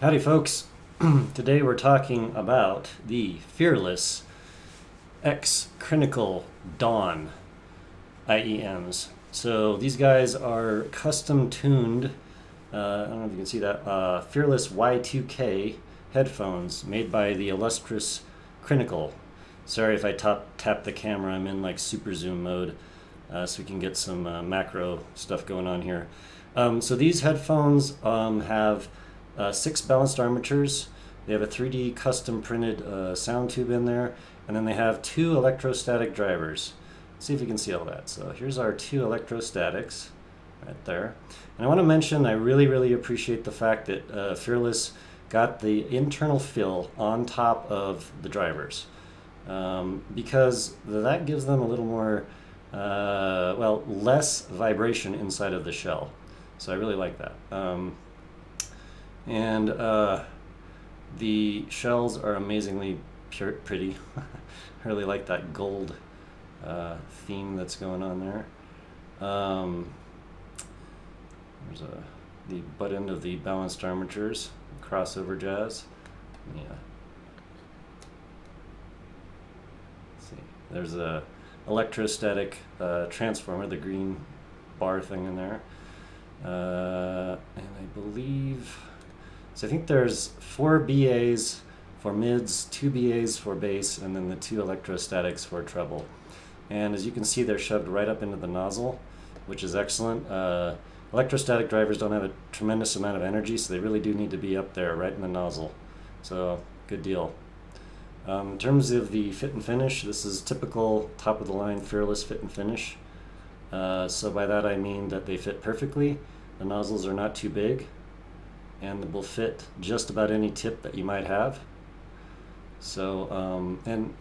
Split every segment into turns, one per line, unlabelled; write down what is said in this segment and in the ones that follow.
Howdy, folks. Today we're talking about the Fearless X Crinacle Dawn IEMs. So these guys are custom tuned, I don't know if you can see that, Fearless Y2K headphones made by the illustrious Crinacle. Sorry if I tap the camera, I'm in like super zoom mode, so we can get some macro stuff going on here. So these headphones have 6 balanced armatures. They have a 3D custom printed sound tube in there, and then they have 2 electrostatic drivers. Let's see if you can see all that. So here's our 2 electrostatics right there. And I want to mention I really appreciate the fact that Fearless got the internal fill on top of the drivers, because that gives them a little more, well, less vibration inside of the shell. So I really like that. And the shells are amazingly pretty. I really like that gold theme that's going on there. There's the butt end of the balanced armatures, crossover jazz. Yeah. Let's see. There's a electrostatic transformer, the green bar thing in there. And I believe, so I think there's 4 BAs for mids, 2 BAs for bass, and then the 2 electrostatics for treble. And as you can see, they're shoved right up into the nozzle, which is excellent. Electrostatic drivers don't have a tremendous amount of energy, so they really do need to be up there right in the nozzle. So, good deal. In terms of the fit and finish, this is typical top-of-the-line Fearless fit and finish. So by that I mean that they fit perfectly, the nozzles are not too big, and they will fit just about any tip that you might have. So, in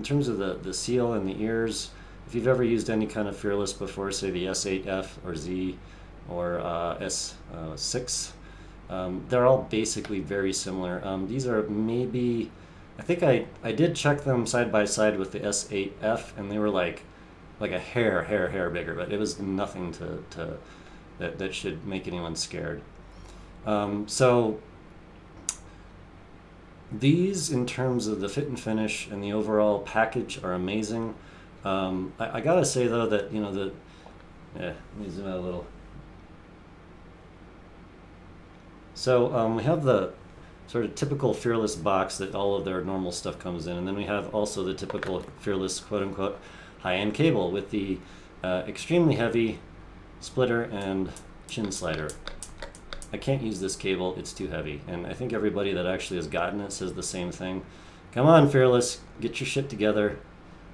terms of the seal and the ears, if you've ever used any kind of Fearless before, say the S8F or Z or S6, they're all basically very similar. These are maybe, I think I did check them side by side with the S8F, and they were like a hair bigger, but it was nothing that should make anyone scared. So these, in terms of the fit and finish and the overall package, are amazing. I gotta say though that, let me zoom out a little. So we have the sort of typical Fearless box that all of their normal stuff comes in, and then we have also the typical Fearless quote-unquote high-end cable with the extremely heavy splitter and chin slider. I can't use this cable, it's too heavy, and I think everybody that actually has gotten it says the same thing. Come on, Fearless, get your shit together.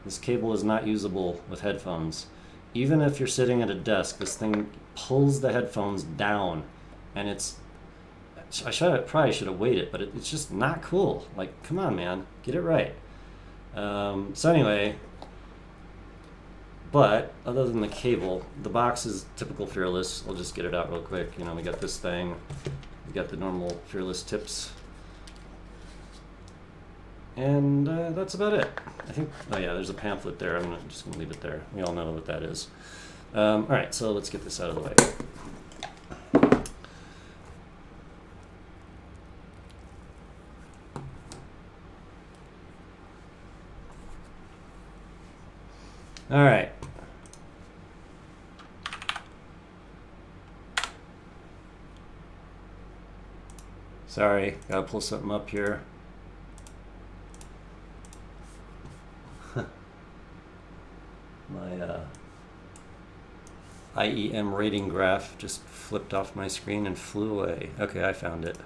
This cable is not usable with headphones. Even if you're sitting at a desk, this thing pulls the headphones down, and probably should have weighed it, but it's just not cool. Like, come on, man, get it right. So anyway, but other than the cable, the box is typical Fearless. I'll just get it out real quick. We got this thing. We got the normal Fearless tips. And that's about it. I think, oh yeah, there's a pamphlet there. I'm just going to leave it there. We all know what that is. All right, so let's get this out of the way. All right. Sorry, gotta pull something up here. My IEM rating graph just flipped off my screen and flew away. Okay, I found it.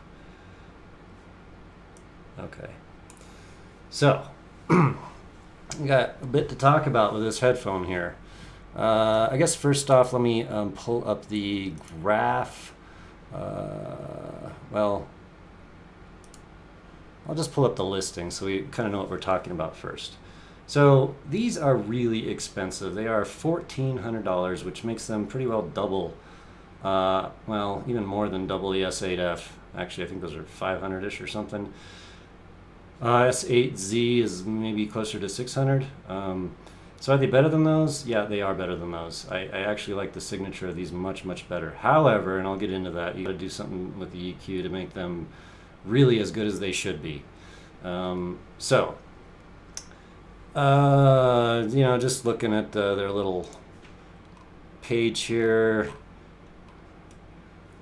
Okay. So, we got a bit to talk about with this headphone here. I guess first off, let me pull up the graph. Well, I'll just pull up the listing so we kind of know what we're talking about first. So these are really expensive. They are $1,400, which makes them pretty well double, well, even more than double the S8F. Actually, I think those are 500-ish or something. S8Z is maybe closer to 600. So are they better than those? Yeah, they are better than those. I actually like the signature of these much, much better. However, and I'll get into that, you got to do something with the EQ to make them really as good as they should be. Just looking at their little page here.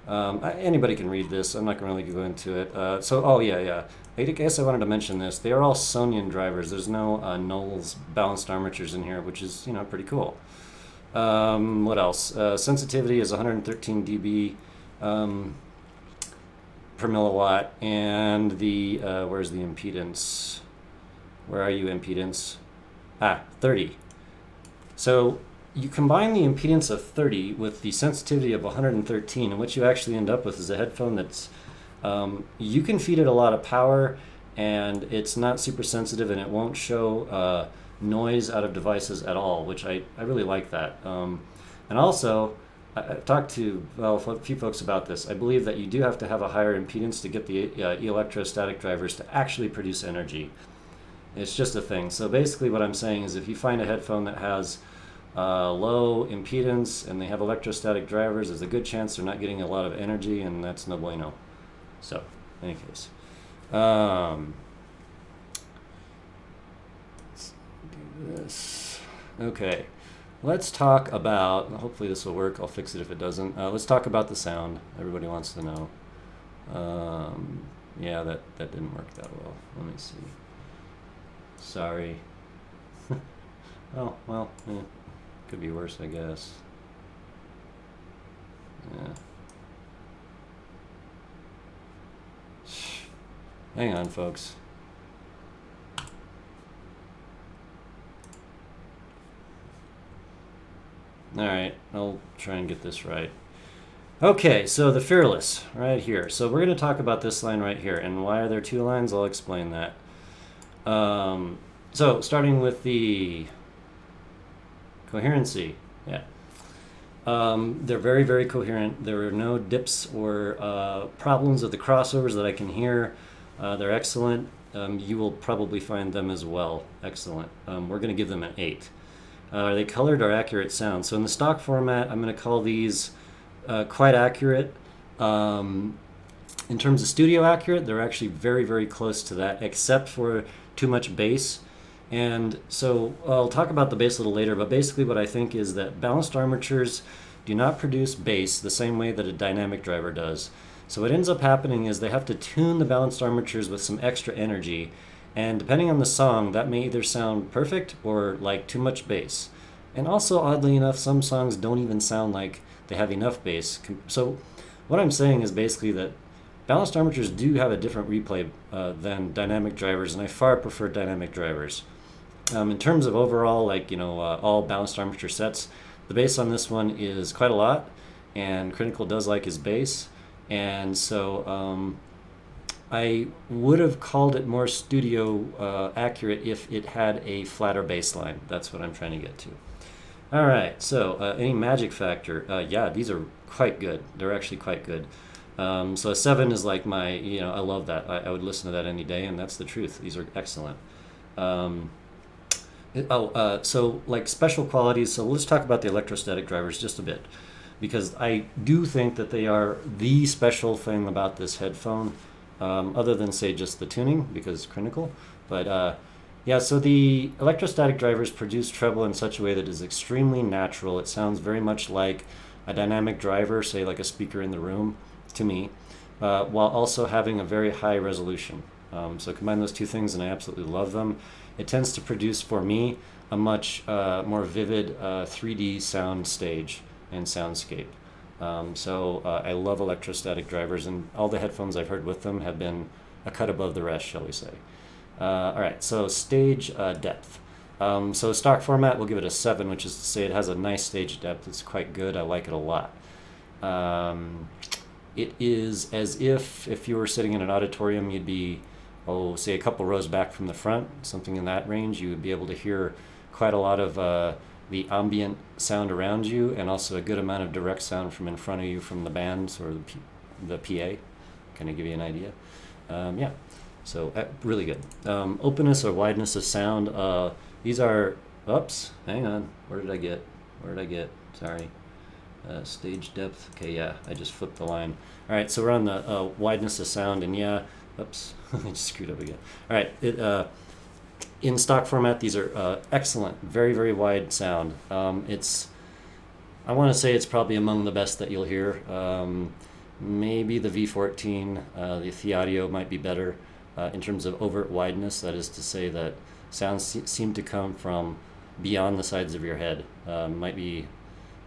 Anybody can read this. I'm not going to really go into it. I guess I wanted to mention this. They are all Sonian drivers. There's no Knowles balanced armatures in here, which is pretty cool. What else? Sensitivity is 113 dB per milliwatt, and the where's the impedance? Where are you, impedance? 30. So you combine the impedance of 30 with the sensitivity of 113, and what you actually end up with is a headphone that's you can feed it a lot of power, and it's not super sensitive, and it won't show noise out of devices at all, which I really like that. And also, I've talked to a few folks about this. I believe that you do have to have a higher impedance to get the electrostatic drivers to actually produce energy. It's just a thing. So basically what I'm saying is if you find a headphone that has low impedance and they have electrostatic drivers, there's a good chance they're not getting a lot of energy, and that's no bueno. So, in any case. Let's do this. Okay. Let's talk about, hopefully this will work, I'll fix it if it doesn't. Let's talk about the sound. Everybody wants to know. Yeah, that didn't work that well. Let me see. Sorry. Oh, well, could be worse, I guess. Yeah. Hang on, folks. All right, I'll try and get this right. Okay, so the Fearless, right here. So we're going to talk about this line right here, and why are there two lines? I'll explain that. So starting with the Coherency, yeah. They're very, very coherent. There are no dips or problems with the crossovers that I can hear. They're excellent. You will probably find them as well excellent. We're going to give them an 8. Are they colored or accurate sound? So in the stock format, I'm going to call these quite accurate. In terms of studio accurate, they're actually very, very close to that, except for too much bass. And so I'll talk about the bass a little later, but basically what I think is that balanced armatures do not produce bass the same way that a dynamic driver does. So what ends up happening is they have to tune the balanced armatures with some extra energy, and depending on the song, that may either sound perfect or like too much bass. And also, oddly enough, some songs don't even sound like they have enough bass. So what I'm saying is basically that balanced armatures do have a different replay than dynamic drivers, and I far prefer dynamic drivers. In terms of overall, all balanced armature sets, the bass on this one is quite a lot, and Crinacle does like his bass, and so I would have called it more studio accurate if it had a flatter bass line. That's what I'm trying to get to. All right, so any magic factor? Yeah, these are quite good. They're actually quite good. So a 7 is like my, I love that. I would listen to that any day, and that's the truth. These are excellent. So like special qualities, so let's talk about the electrostatic drivers just a bit, because I do think that they are the special thing about this headphone, other than say just the tuning, because Crinacle. But so the electrostatic drivers produce treble in such a way that is extremely natural. It sounds very much like a dynamic driver, say like a speaker in the room, to me, while also having a very high resolution. So combine those two things and I absolutely love them. It tends to produce for me a much more vivid 3D sound stage and soundscape. So I love electrostatic drivers, and all the headphones I've heard with them have been a cut above the rest, shall we say. All right, so stage depth. So stock format, we'll give it a 7, which is to say it has a nice stage depth. It's quite good. I like it a lot. It is as if you were sitting in an auditorium, you'd be, say a couple rows back from the front, something in that range. You would be able to hear quite a lot of the ambient sound around you, and also a good amount of direct sound from in front of you from the bands or the PA. Kind of give you an idea. So really good. Openness or wideness of sound. These are Oops, hang on. Where did I get? Sorry. Stage depth. Okay, yeah, I just flipped the line. All right, so we're on the wideness of sound, and yeah, oops, I just screwed up again. All right, in stock format, these are excellent, very, very wide sound. I want to say it's probably among the best that you'll hear. Maybe the V14, the Theaudio might be better in terms of overt wideness. That is to say that sounds seem to come from beyond the sides of your head. Might be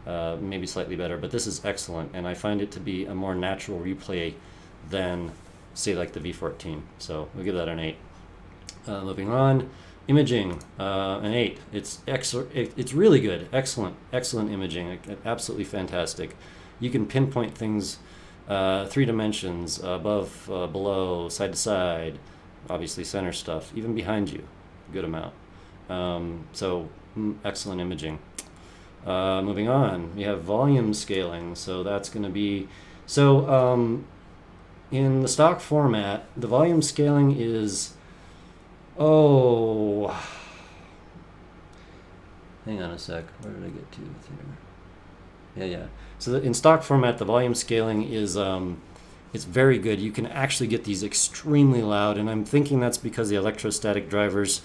maybe slightly better, but this is excellent, and I find it to be a more natural replay than, say, like the V14. So we'll give that an 8. Moving on, imaging, an 8. It's really good, excellent imaging, absolutely fantastic. You can pinpoint things 3 dimensions, above, below, side to side, obviously center stuff, even behind you, good amount. So excellent imaging. Moving on, we have volume scaling. So that's going to be, in the stock format, the volume scaling is, hang on a sec, where did I get to here? Yeah. So in stock format, the volume scaling is, it's very good. You can actually get these extremely loud, and I'm thinking that's because the electrostatic drivers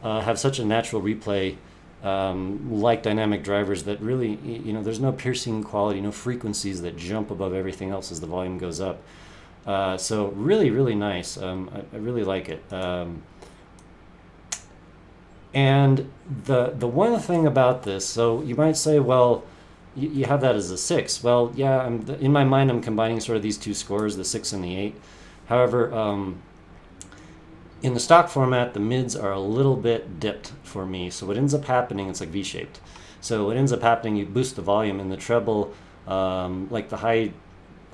have such a natural replay, like dynamic drivers, that really, there's no piercing quality, no frequencies that jump above everything else as the volume goes up. So really, really nice. I really like it. And the one thing about this, so you might say, well, you have that as a 6. Well, yeah, in my mind, I'm combining sort of these two scores, the 6 and the 8. However, in the stock format, the mids are a little bit dipped for me. So what ends up happening, it's like V-shaped. So what ends up happening, you boost the volume, and the treble, like the high,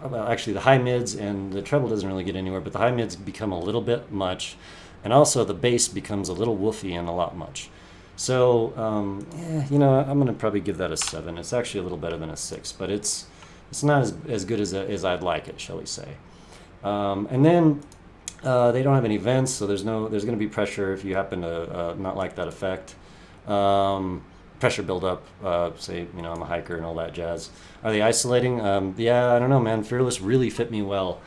well, actually the high mids and the treble doesn't really get anywhere, but the high mids become a little bit much. And also the bass becomes a little woofy and a lot much. So, I'm going to probably give that a 7. It's actually a little better than a 6, but it's not as good as I'd like it, shall we say. And then they don't have any vents, so there's going to be pressure if you happen to not like that effect. Pressure buildup, say, I'm a hiker and all that jazz. Are they isolating? Yeah, I don't know, man. Fearless really fit me well.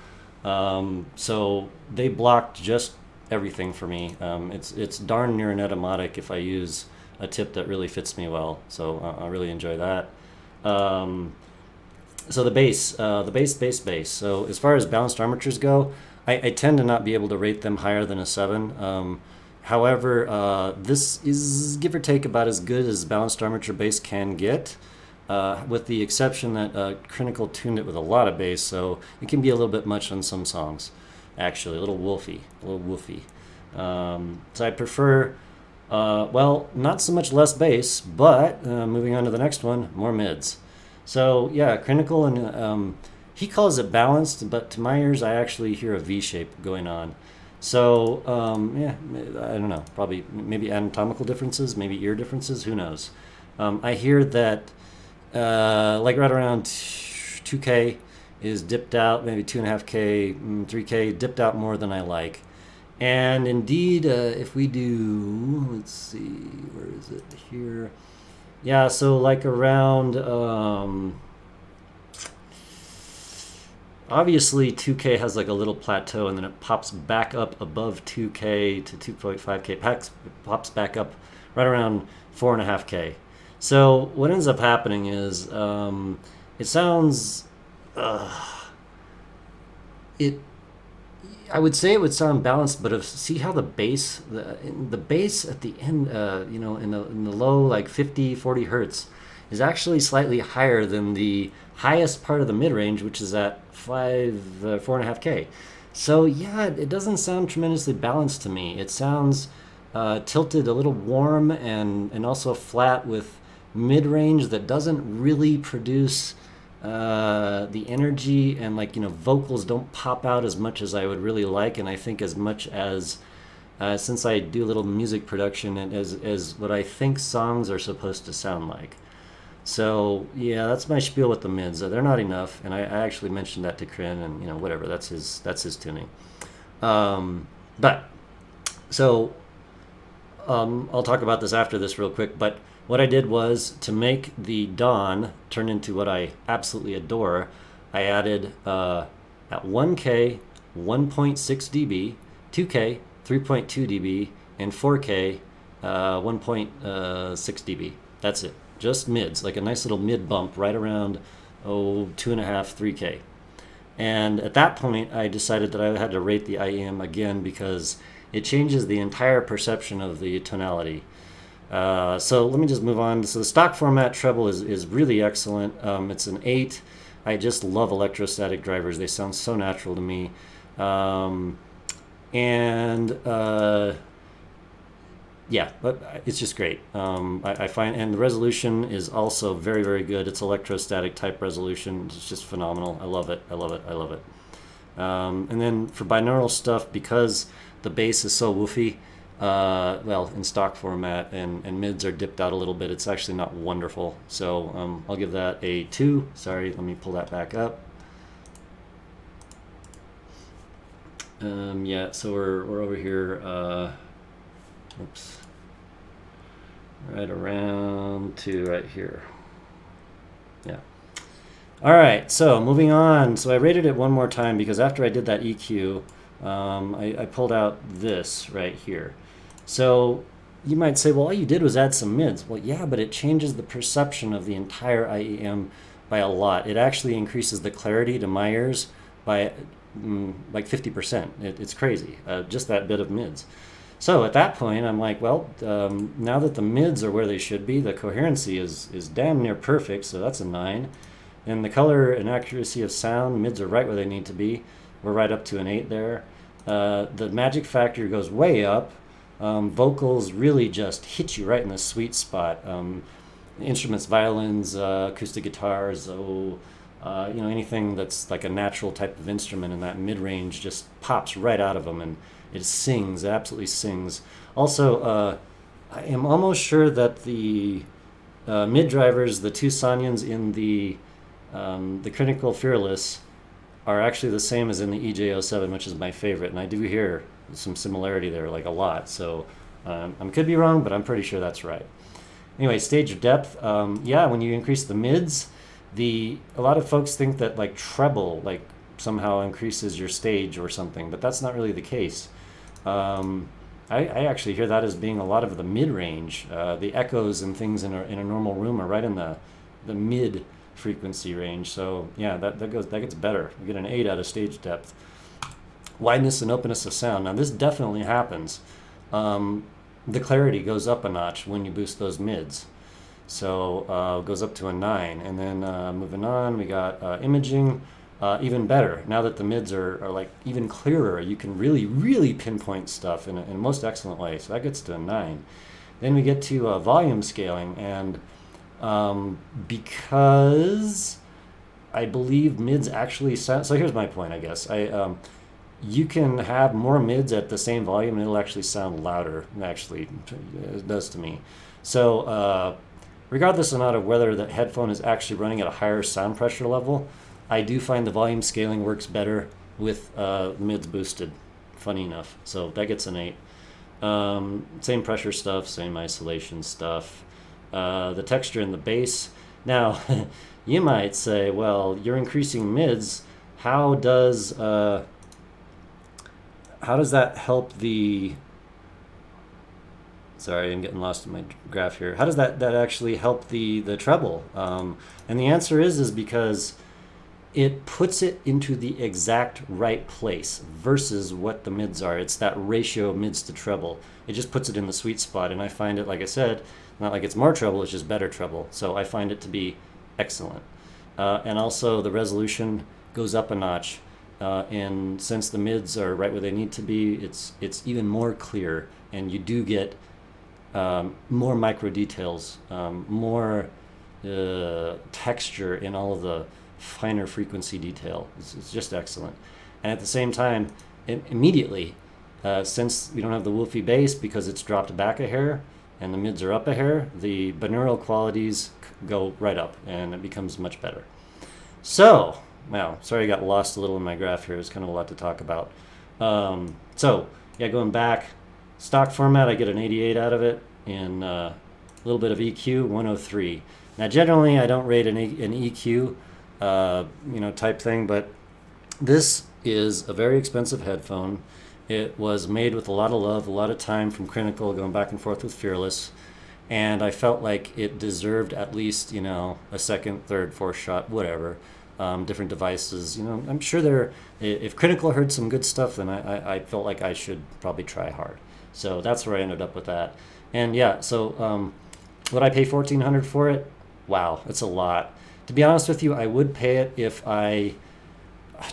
So they blocked just everything for me. It's darn near an automatic if I use a tip that really fits me well. So I really enjoy that. So the bass. So as far as balanced armatures go, I tend to not be able to rate them higher than a 7. However, this is give or take about as good as balanced armature bass can get, with the exception that Crinacle tuned it with a lot of bass, so it can be a little bit much on some songs. Actually, a little woofy. So I prefer, not so much less bass, but moving on to the next one, more mids. So yeah, Crinacle, and he calls it balanced, but to my ears, I actually hear a V shape going on. So I don't know, probably maybe anatomical differences, maybe ear differences, who knows. I hear that like right around 2K is dipped out, maybe 2.5K, 3K, dipped out more than I like. And indeed, if we do, let's see, where is it here? Yeah, so like around, obviously 2K has like a little plateau, and then it pops back up above 2K to 2.5K, pops back up right around 4.5K. So what ends up happening is it sounds, I would say it would sound balanced, but see how the bass at the end, in the low, like 40 hertz, is actually slightly higher than the highest part of the mid-range, which is at 4.5K. So yeah, it doesn't sound tremendously balanced to me. It sounds tilted, a little warm, and also flat with mid-range that doesn't really produce the energy, and vocals don't pop out as much as I would really like, and I think as much as since I do a little music production, and as what I think songs are supposed to sound like. So yeah, that's my spiel with the mids. They're not enough, and I actually mentioned that to Crin, and whatever, that's his tuning. But so I'll talk about this after this real quick, but what I did was to make the Dawn turn into what I absolutely adore, I added at 1K 1.6 dB, 2K 3.2 dB, and 4K 1.6 dB. That's it. Just mids, like a nice little mid bump right around 2.5, 3K. And at that point, I decided that I had to rate the IEM again because it changes the entire perception of the tonality. So let me just move on. So the stock format treble is really excellent. It's an 8. I just love electrostatic drivers. They sound so natural to me. Yeah, but it's just great. I find, and the resolution is also very, very good. It's electrostatic type resolution. It's just phenomenal. I love it. I love it. I love it. And then for binaural stuff, because the bass is so woofy, well, in stock format and mids are dipped out a little bit, it's actually not wonderful. So I'll give that a 2. Sorry, let me pull that back up. Yeah, so we're over here. Oops. Right around to right here. Yeah. All right, so moving on. So I rated it one more time because after I did that EQ, I pulled out this right here. So you might say, well, all you did was add some mids. Well, yeah, but it changes the perception of the entire IEM by a lot. It actually increases the clarity to my ears by like 50%. It's crazy, just that bit of mids. So at that point, I'm like, well, now that the mids are where they should be, the coherency is damn near perfect, so that's a 9. And the color and accuracy of sound, mids are right where they need to be. We're right up to an 8 there. The magic factor goes way up. Vocals really just hit you right in the sweet spot. Instruments, violins, acoustic guitars, anything that's like a natural type of instrument in that mid-range just pops right out of them, and it sings, it absolutely sings. Also, I am almost sure that the mid drivers, the two Sanyans in the Crinacle Fearless, are actually the same as in the EJ07, which is my favorite, and I do hear some similarity there, like a lot. So I could be wrong, but I'm pretty sure that's right. Anyway, stage depth. Yeah, when you increase the mids, a lot of folks think that like treble like somehow increases your stage or something, but that's not really the case. I actually hear that as being a lot of the mid-range. The echoes and things in a normal room are right in the mid frequency range. So yeah, that gets better. You get an 8 out of stage depth. Wideness and openness of sound. Now this definitely happens. The clarity goes up a notch when you boost those mids. So it goes up to a 9. And then moving on, we got imaging. Even better. Now that the mids are like even clearer, you can really, really pinpoint stuff in a most excellent way. So that gets to a 9. Then we get to volume scaling, and because I believe mids actually sound. So here's my point, I guess. You can have more mids at the same volume, and it'll actually sound louder. Actually, it does to me. So regardless or not of whether the headphone is actually running at a higher sound pressure level, I do find the volume scaling works better with mids boosted, funny enough. So that gets an 8. Same pressure stuff, same isolation stuff. The texture in the bass. Now, you might say, well, you're increasing mids. How does that help the... Sorry, I'm getting lost in my graph here. How does that actually help the treble? And the answer is because it puts it into the exact right place versus what the mids are. It's that ratio of mids to treble. It just puts it in the sweet spot, and I find it, like I said, not like it's more treble, it's just better treble. So I find it to be excellent. And also the resolution goes up a notch. And since the mids are right where they need to be, it's even more clear, and you do get more micro details, more texture in all of the finer frequency detail. It's just excellent. And at the same time, immediately, since we don't have the woofy bass because it's dropped back a hair and the mids are up a hair, the binaural qualities go right up and it becomes much better. So, wow, sorry I got lost a little in my graph here. It's kind of a lot to talk about. So, yeah, going back, Stock format, I get an 88 out of it, and a little bit of EQ, 103. Now, generally, I don't rate an EQ, type thing, but this is a very expensive headphone. It was made with a lot of love, a lot of time from Crinacle, going back and forth with Fearless, and I felt like it deserved at least, a second, third, fourth shot, whatever. Different devices, I'm sure if Crinacle heard some good stuff, then I felt like I should probably try hard. So that's where I ended up with that. And yeah, so would I pay $1,400 for it? Wow, it's a lot. To be honest with you, I would pay it if I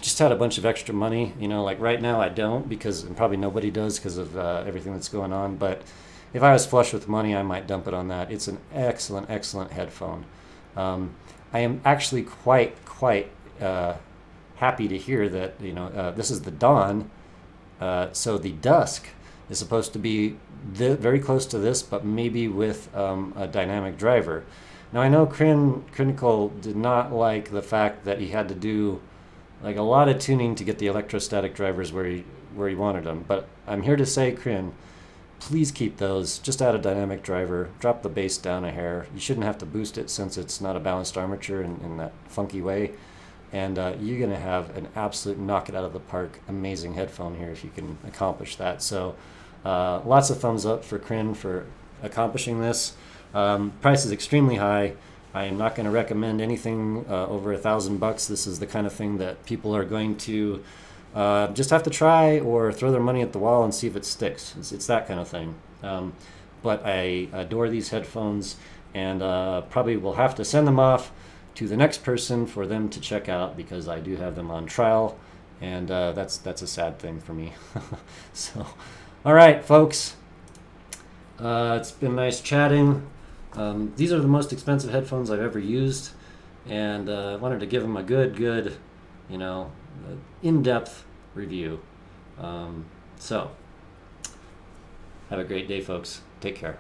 just had a bunch of extra money. Like right now I don't, and probably nobody does because of everything that's going on. But if I was flush with money, I might dump it on that. It's an excellent, excellent headphone. I am actually quite happy to hear that this is the dawn. So the dusk is supposed to be very close to this, but maybe with a dynamic driver. Now I know Crinacle did not like the fact that he had to do like a lot of tuning to get the electrostatic drivers where he wanted them. But I'm here to say, Crin, please keep those. Just add a dynamic driver. Drop the bass down a hair. You shouldn't have to boost it since it's not a balanced armature in that funky way. And you're going to have an absolute knock it out of the park, amazing headphone here if you can accomplish that. So lots of thumbs up for Crin for accomplishing this. Price is extremely high. I am not going to recommend anything over $1,000. This is the kind of thing that people are going to just have to try or throw their money at the wall and see if it sticks. It's that kind of thing. But I adore these headphones, and probably will have to send them off to the next person for them to check out because I do have them on trial, and that's a sad thing for me. So, all right, folks. It's been nice chatting. These are the most expensive headphones I've ever used, and I wanted to give them a good, in-depth review. So, have a great day, folks. Take care.